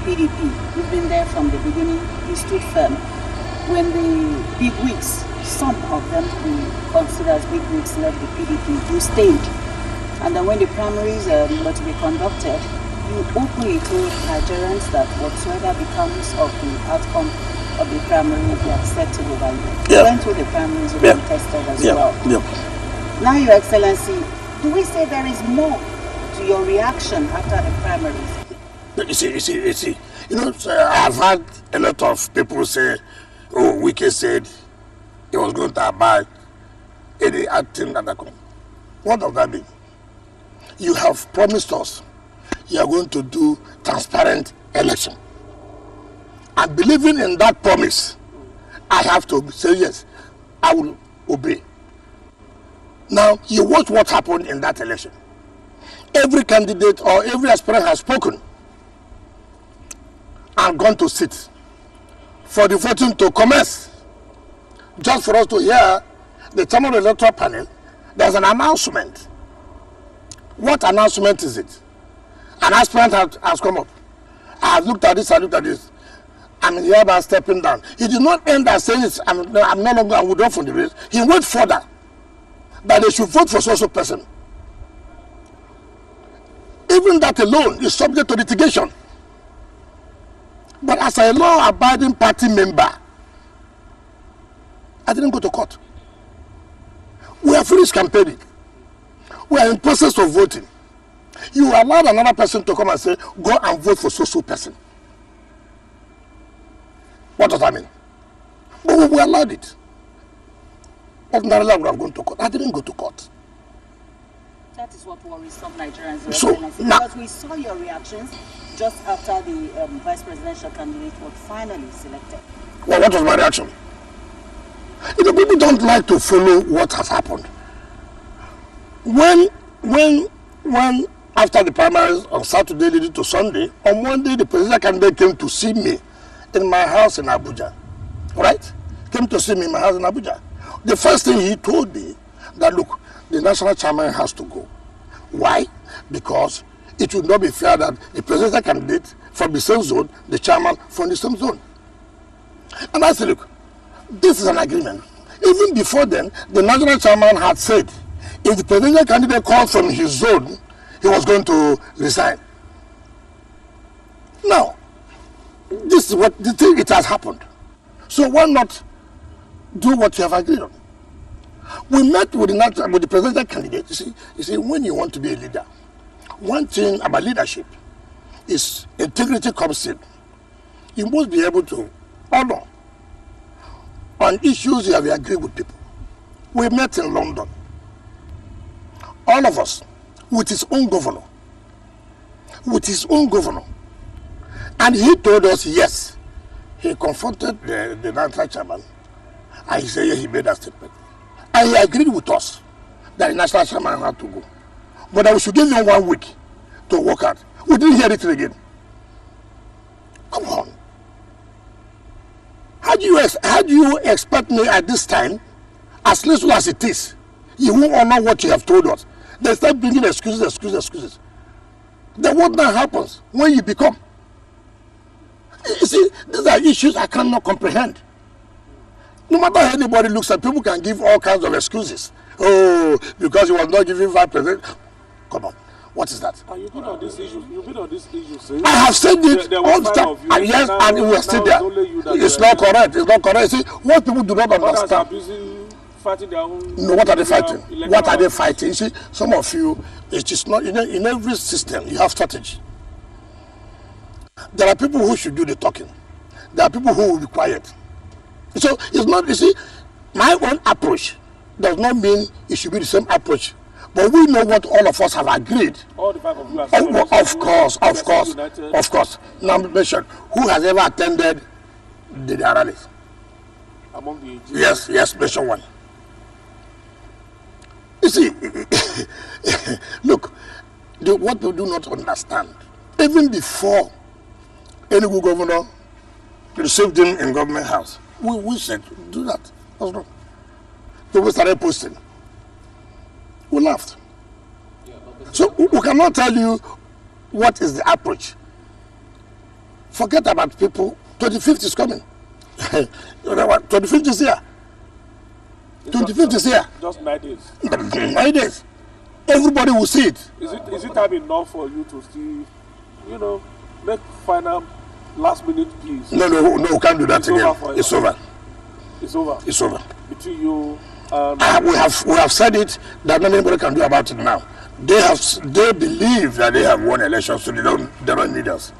PDP. You've been there from the beginning. You stood firm. When the big wigs, some of them who consider as big wigs, left the PDP, you stayed. And then when the primaries were to be conducted, you openly told Nigerians that whatsoever becomes of the outcome of the primary will be accepted over you. You went through the primaries, you were tested as well. Now, Your Excellency, do we say there is more to your reaction after the primaries? You see. You know, I've had a lot of people say, oh, Wike said he was going to abide any acting that come. What does that mean? You have promised us you are going to do transparent election. And believing in that promise, I have to say yes, I will obey. Now, you watch what happened in that election. Every candidate or every aspirant has spoken and gone to sit for the voting to commence. Just for us to hear the chairman of the electoral panel, there's an announcement. What announcement is it? An aspirant has come up. I have looked at this, I'm hereby stepping down. He did not end by saying it, I'm no longer, I withdraw from the race. He went further, that they should vote for social person. Even that alone is subject to litigation. But as a law-abiding party member, I didn't go to court. We are finished campaigning. We are in process of voting. You allowed another person to come and say, go and vote for social person. What does that mean? But we allowed it. Ordinarily, I would have gone to court. I didn't go to court. That is what worries some Nigerians. So, because we saw your reactions just after the vice presidential candidate was finally selected. Well, what was my reaction? You know, people don't like to follow what has happened. When after the primaries on Saturday leading to Sunday, on Monday the presidential candidate came to see me in my house in Abuja. Right? Came to see me in my house in Abuja. The first thing he told me that, look, the national chairman has to go. Why? Because it would not be fair that the presidential candidate from the same zone, the chairman from the same zone. And I said, look, this is an agreement. Even before then, the national chairman had said, if the presidential candidate called from his zone, he was going to resign. Now, this is what the thing, it has happened. So why not do what you have agreed on? We met with the presidential candidate. You see, when you want to be a leader, one thing about leadership is integrity comes in. You must be able to honor on issues you have agreed with people. We met in London. All of us, with his own governor. And he told us, yes, he confronted the national chairman, and he said, yeah, he made that statement. And he agreed with us that the national chairman had to go. But that we should give him 1 week to work out. We didn't hear it again. Come on. How do you expect me at this time, as little as it is, you won't honor what you have told us? They start bringing excuses. Then what now happens when you become? You see, these are issues I cannot comprehend. No matter how anybody looks at, people can give all kinds of excuses. Oh, because he was not giving 5%. Come on, what is that? You've been on this issue. Sir. I have said it all the time. And yes, and we are still there. It's not correct. See, what people do not understand. Fighting their own. No, what are they fighting? What are they fighting? You see, some of you, it is not in every system you have strategy. There are people who should do the talking. There are people who will be quiet. So it's not, you see, my own approach does not mean it should be the same approach. But we know what all of us have agreed. All the 5 of you are of course. Now mention, who has ever attended the rallies? Among the Yes, mention one. You see, look, what we do not understand, even before any good governor received him in government house, we said, do that. That's wrong. People started posting. We laughed. So we cannot tell you what is the approach. Forget about people. 25th is coming. You know what? 25th is here. 25th is here. Just 9 days. 9 days. Everybody will see it. Is it time enough for you to still, make final last minute peace? No, we can't do that again. It's over. It's over. It's over. Between you and We have said it that nobody can do about it now. They believe that they have won elections, so they don't need us.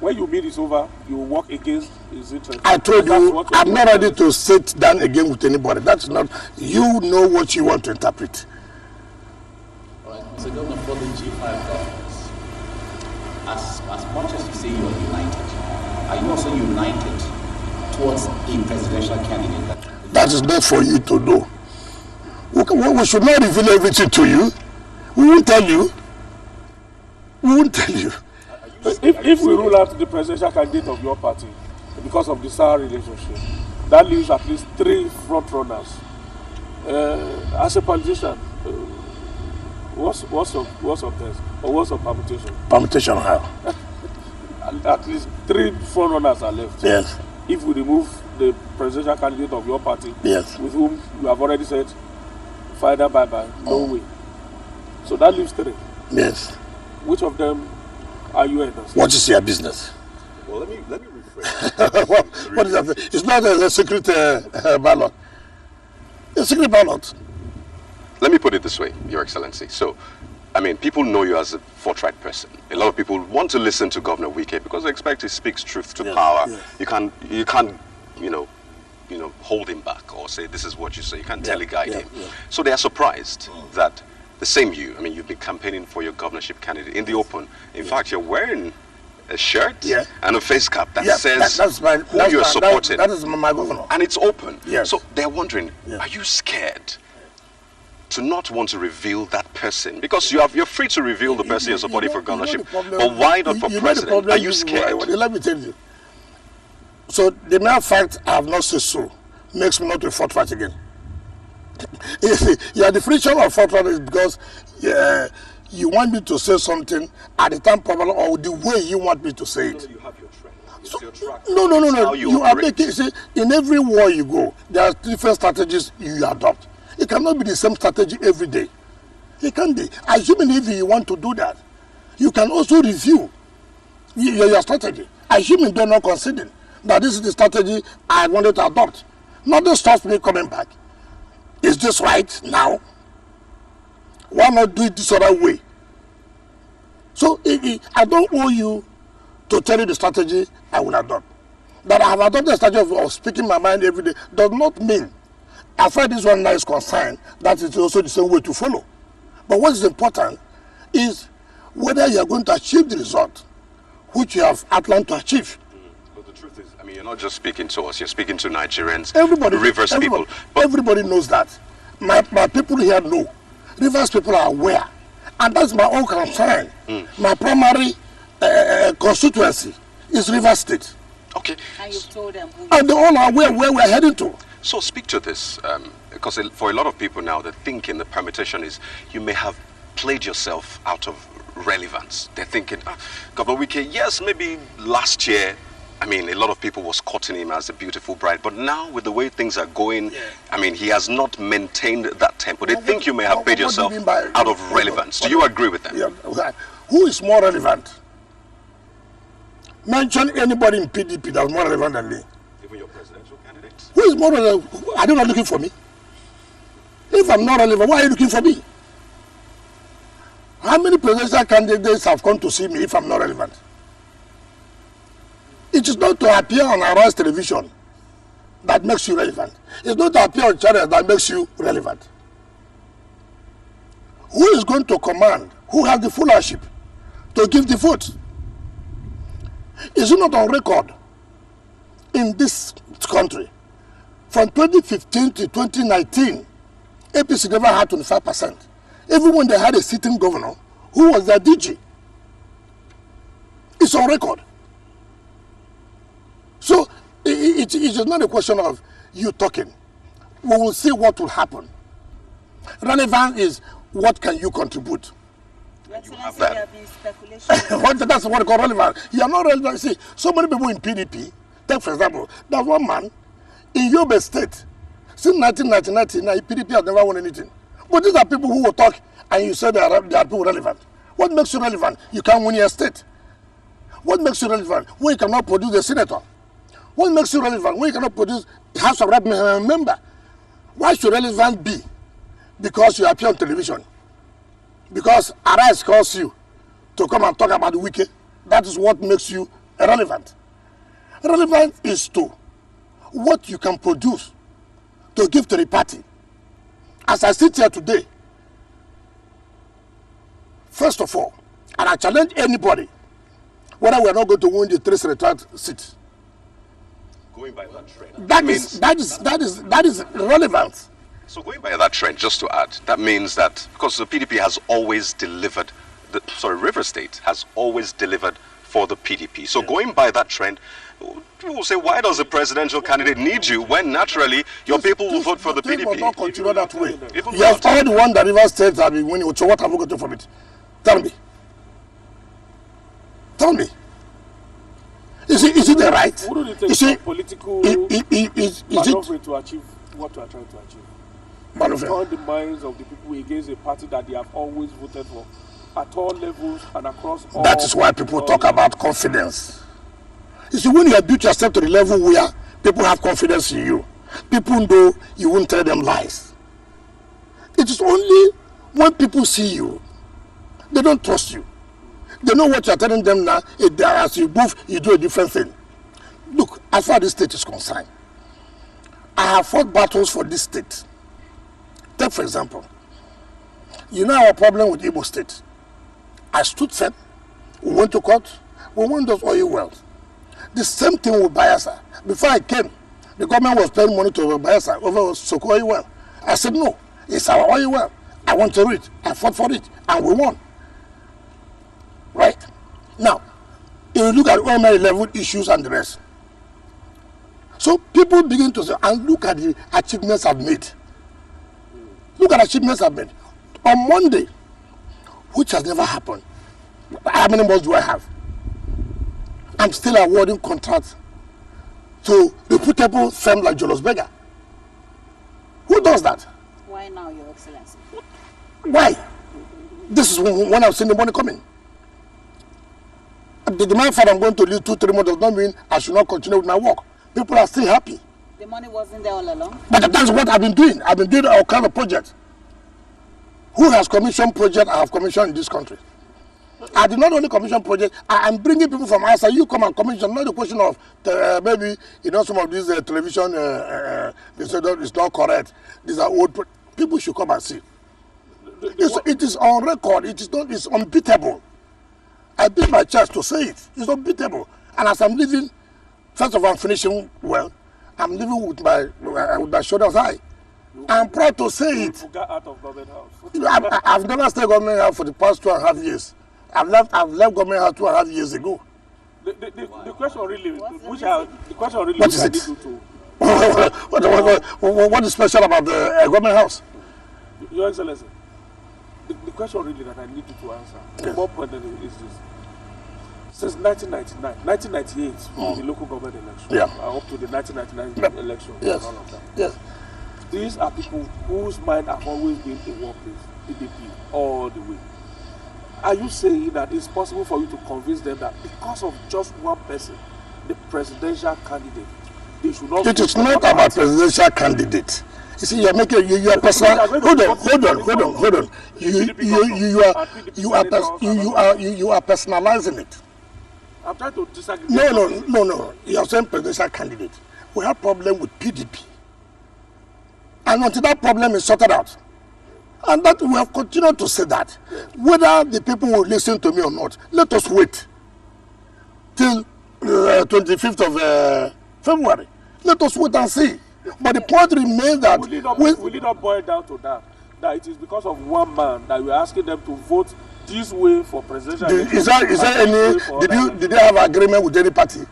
when you mean it's over, you work against his interest. I told you, I'm not ready to sit down again with anybody. That's not, you know what you want to interpret. All right, Mr. Governor, for the G5 governors, as much as you say you are united, are you also united towards a presidential candidate? That is not for you to know. We should not reveal everything to you. We won't tell you. We won't tell you. If we rule out the presidential candidate of your party because of the sour relationship, that leaves at least 3 front runners. As a politician, what's your test or what's your permutation? Permutation how? At least 3 front runners are left. Yes. If we remove the presidential candidate of your party, yes, with whom you have already said, "Father, bye-bye, no way." So that leaves 3. Yes. Which of them are you endorsing? What is your business? Well, let me rephrase. what is that? It's not a secret ballot. A secret ballot. Let me put it this way, Your Excellency. So, I mean, people know you as a forthright person. A lot of people want to listen to Governor Wike because they expect he speaks truth to power. Yes. You can't, hold him back or say this is what you say. You can't teleguide him. Yeah. So they are surprised that the same you. I mean, you've been campaigning for your governorship candidate in the open. In fact, you're wearing a shirt and a face cap that says who you're supporting. That is my governor. And it's open. Yes. So they're wondering, are you scared to not want to reveal that person? Because you're free to reveal the person you're supporting for governorship. But why not for president? Are you scared? Let me tell you. So the mere fact I have not said so makes me not to forthright again. The definition of forthright is because you want me to say something at the time probably or the way you want me to say it. You have your trend. It's your track. No. You are making, see, in every war you go, there are different strategies you adopt. It cannot be the same strategy every day. It can't be. Assuming if you want to do that, you can also review your strategy. Assuming they're not considering that this is the strategy I wanted to adopt. Nothing stops me coming back. Is this right now? Why not do it this other way? So I don't owe you to tell you the strategy I will adopt. That I have adopted the strategy of speaking my mind every day does not mean, as far as this one now is concerned, that is also the same way to follow. But what is important is whether you are going to achieve the result which you have outlined to achieve. But the truth is, I mean, you're not just speaking to us, you're speaking to Nigerians, Rivers people. But everybody knows that. My people here know. Rivers people are aware. And that's my own concern. My primary constituency is Rivers State. Okay. And you've told them. And they all are aware where we're heading to. So speak to this, because for a lot of people now, the thinking, the permutation is you may have played yourself out of relevance. They're thinking, Governor Wike, yes, maybe last year, I mean, a lot of people was courting him as a beautiful bride, but now with the way things are going, I mean, he has not maintained that tempo. They think you may have played yourself out of relevance. Do you agree with them? Yeah. Who is more relevant? Mention anybody in PDP that's more relevant than me. Even your presidential candidates? Who is more relevant? Are they not looking for me? If I'm not relevant, why are you looking for me? How many presidential candidates have come to see me if I'm not relevant? It is not to appear on Arise television that makes you relevant. It's not to appear on channel that makes you relevant. Who is going to command? Who has the full ownership to give the vote? Is it not on record in this country? From 2015 to 2019, APC never had 25%. Even when they had a sitting governor, who was their DG? It's on record. So it is not a question of you talking. We will see what will happen. Relevant is what can you contribute. Your You have Excellency, that. there have been speculation. That's what I call relevant. You are not relevant. See, so many people in PDP, take for example, there's one man in Yobe State, since 1999, PDP has never won anything. But these are people who will talk and you say they are people relevant. What makes you relevant? You can't win your state. What makes you relevant? When you cannot produce a senator. What makes you relevant? When you cannot produce House of Rep member. Why should relevant be? Because you appear on television. Because Arise calls you to come and talk about the Wike. That is what makes you irrelevant. Relevant is to what you can produce to give to the party. As I sit here today, first of all, and I challenge anybody, whether we are not going to win the 3 senatorial seats. Going by that trend. That is relevant. So going by that trend, just to add, that means that because the PDP has always delivered, River State has always delivered for the PDP. So going by that trend, people will say, why does the presidential candidate need you when naturally your people will vote for the PDP? Will not continue that way. Yes, all the one that River State have been winning. So what have we got to from it? Tell me. Tell me. Is it the right? Wouldn't it take Is some it political is maneuver it to achieve what we are trying to achieve? maneuver? Turn the minds of the people against a party that they have always voted for at all levels and across all. That is why people talk about confidence. You see, when you have built yourself to the level where people have confidence in you, people know you won't tell them lies. It is only when people see you, they don't trust you. They know what you are telling them now. As you move, you do a different thing. Look, as far as this state is concerned, I have fought battles for this state. Take, for example, you know our problem with Igbo State. I stood firm. We went to court. We won those oil wells. The same thing with Bayelsa. Before I came, the government was paying money to Bayelsa over Soko oil well. I said, no, it's our oil well. I want to read. I fought for it, and we won. Right? Now, if you look at all my level issues and the rest, so people begin to say, and look at the achievements I've made. Look at the achievements I've made. On Monday, which has never happened, how many months do I have? I'm still awarding contracts to reputable firms like Julius Berger. Who does that? Why now, Your Excellency? Why? This is when I've seen the money coming. The demand for I'm going to leave 2-3 months does not mean I should not continue with my work. People are still happy. The money wasn't there all along? But that's what I've been doing. I've been doing all kind of projects. Who has commissioned projects I have commissioned in this country? I did not only commission projects, I am bringing people from outside. You come and commission, not the question of maybe, some of these television, they say that it's not correct. These are old, people should come and see. It is on record, it's unbeatable. I beat my chest to say it. It's unbeatable. And as I'm living, first of all, I'm finishing well. I'm living with my shoulders high. I'm proud to say it. You got out of government house. I've never stayed government house for the past 2.5 years. I've left government house 2.5 years ago. The question really, What is I it? need you to. What is special about the government house? Your Excellency, the question really that I need you to answer, the more point is this. Since 1998, the local government election, up to the 1999 election, Yes. and all of that. Yes. These are people whose mind have always been in one place, PDP, all the way. Are you saying that it's possible for you to convince them that because of just one person, the presidential candidate, they should not? It is not about presidential candidate. You see, you are making you are personal. Hold on. You are personalizing it. I'm trying to disagree. No. You are saying presidential candidate. We have problem with PDP, and until that problem is sorted out, and that we have continued to say that, whether the people will listen to me or not, let us wait till 25th of February. Let us wait and see. But the point remains that will it not boil down to that it is because of one man that we are asking them to vote this way for presidential election? Is there any? Did they have agreement with any party?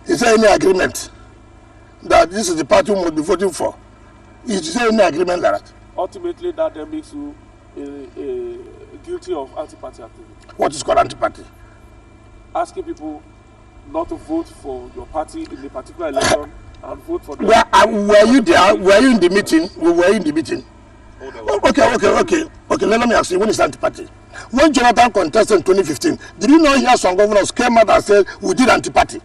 Is there any agreement that this is the party we must be voting for? Is there any agreement like that? Ultimately, that then makes you guilty of anti-party activity. What is called anti-party? Asking people not to vote for your party in a particular election and vote for them. Were you there? Were you in the meeting? We were in the meeting. Okay. Let me ask you, when is anti-party? When Jonathan contested in 2015, did you not hear some governors came out and said, we did anti-party?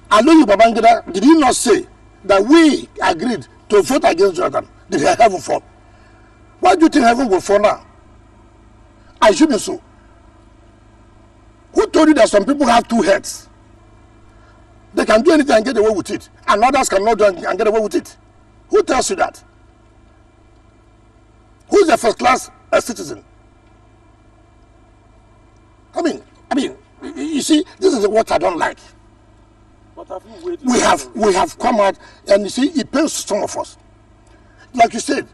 Aloyi Babangida, did you not say that we agreed to vote against Jonathan? Did heaven fall? Why do you think heaven will fall now? I should be so. Who told you that some people have two heads? They can do anything and get away with it, and others cannot do anything and get away with it. Who tells you that? Who is the first class citizen? I mean, you see, this is what I don't like. What have you waited We have come out, and you see, it pains some of us. Like you said,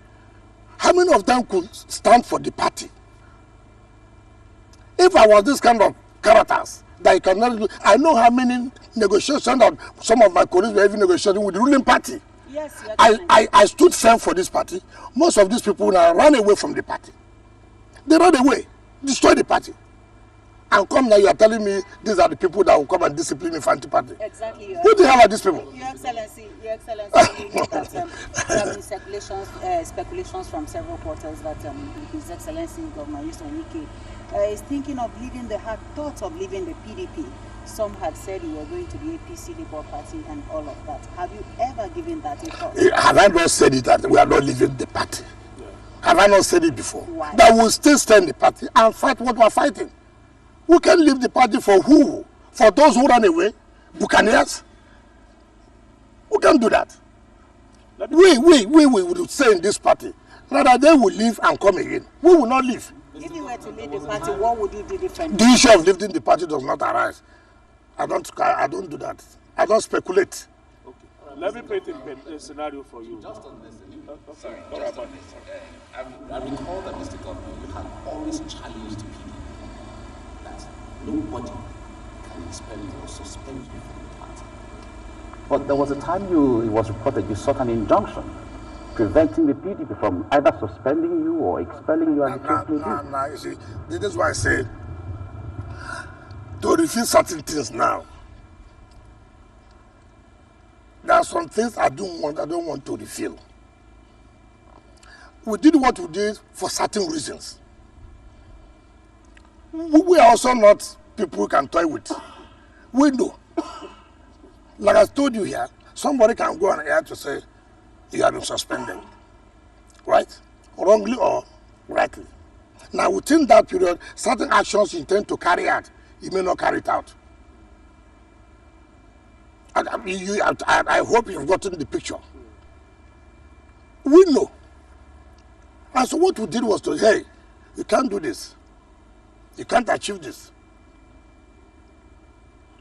how many of them could stand for the party? If I was this kind of characters that you cannot do, I know how many negotiations that some of my colleagues were even negotiating with the ruling party. Yes, I stood firm for this party. Most of these people now ran away from the party. They ran away, destroyed the party. And come now, you are telling me these are the people that will come and discipline me for anti-party. Exactly. Who the hell are these people? Your Excellency, you know that there have been speculations from several quarters that His Excellency Governor Wike is thinking of leaving thoughts of leaving the PDP. Some had said you were going to the APC Labour Party and all of that. Have you ever given that a thought? Have I not said it that we are not leaving the party? Yeah. Have I not said it before? Why? That we'll still stay in the party and fight what we are fighting. We can leave the party for who? For those who ran away? Buccaneers? We can't do that. We will stay in this party. Rather, they will leave and come again. We will not leave. If you were to leave the party, what would you do differently? The issue of leaving the party does not arise. I don't do that. I don't speculate. Okay. Let me paint a scenario for you. Just on this, I recall that, Mr. Governor, you had always challenged people that nobody can expel you or suspend you from the party. But there was a time it was reported you sought an injunction preventing the PDP from either suspending you or expelling you as the case may be. No, you see, this is why I said to refuse certain things now. There are some things I don't want to reveal. We did what we did for certain reasons. We are also not people who can toy with. We know. Like I told you here, somebody can go on air to say you have been suspended. Right? Wrongly or rightly. Now within that period, certain actions you intend to carry out, you may not carry it out. I hope you've gotten the picture. We know. And so what we did was to say, hey, you can't do this. You can't achieve this.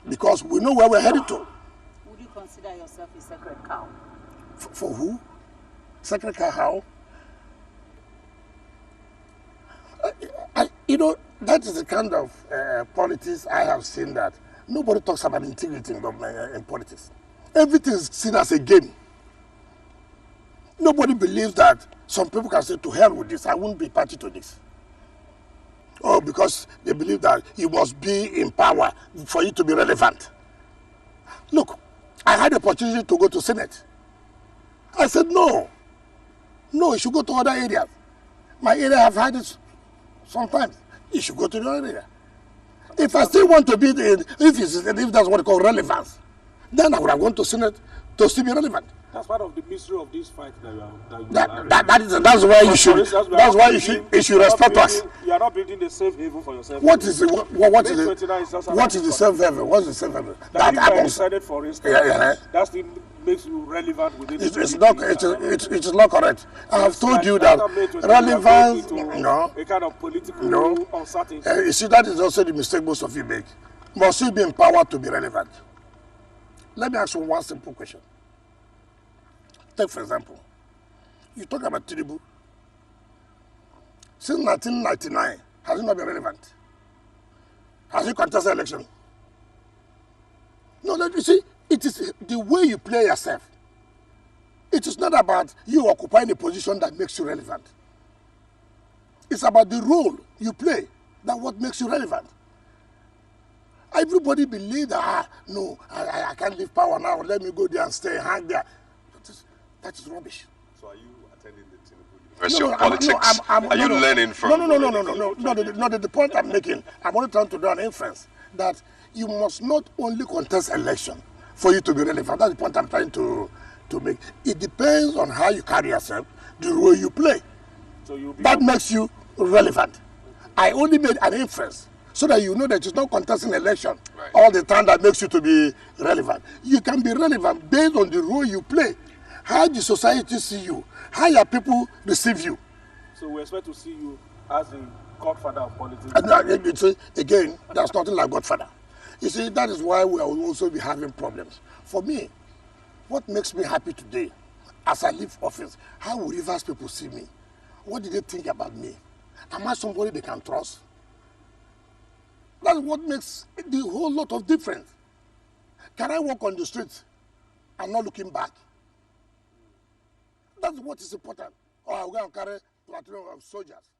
Because we know where we're headed to. Would you consider yourself a sacred cow? For who? Sacred cow how? That is the kind of politics I have seen that nobody talks about integrity in politics. Everything is seen as a game. Nobody believes that some people can say, to hell with this, I won't be party to this. Or because they believe that you must be in power for you to be relevant. Look, I had the opportunity to go to Senate. I said, no, you should go to other areas. My area have had it sometimes. You should go to the other area. If I still want to be, if that's what they call relevance, then I would have gone to Senate to still be relevant. That's part of the mystery of this fight That's why you should respect us. You are not building a safe haven for yourself. What is the safe haven? What's the safe haven? That happens. For instance, that's the makes you relevant within the it is not correct. I have told you that relevance, a kind of political uncertainty. You see, that is also the mistake most of you make. Must you be empowered to be relevant? Let me ask you one simple question. Take, for example, you talk about Atiku. Since 1999, has it not been relevant? Has he contested election? No, you see, it is the way you play yourself. It is not about you occupying a position that makes you relevant. It's about the role you play. That's what makes you relevant. Everybody believes that, no, I can't leave power now. Let me go there and stay, hang there. That is rubbish. So are you attending the University of Politics? Are you learning from... No, the point I'm making, I'm only trying to do an inference that you must not only contest election for you to be relevant. That's the point I'm trying to make. It depends on how you carry yourself, the role you play. So that makes you relevant. I only made an inference so that you know that it's not contesting election all the time that makes you to be relevant. You can be relevant based on the role you play. How the society see you, how your people receive you. So we expect to see you as the godfather of politics. And again, there's nothing like godfather. You see, that is why we will also be having problems. For me, what makes me happy today, as I leave office, how will Rivers people see me? What do they think about me? Am I somebody they can trust? That's what makes the whole lot of difference. Can I walk on the street and not looking back? That's what is important. Or I'll go and carry platoon of soldiers.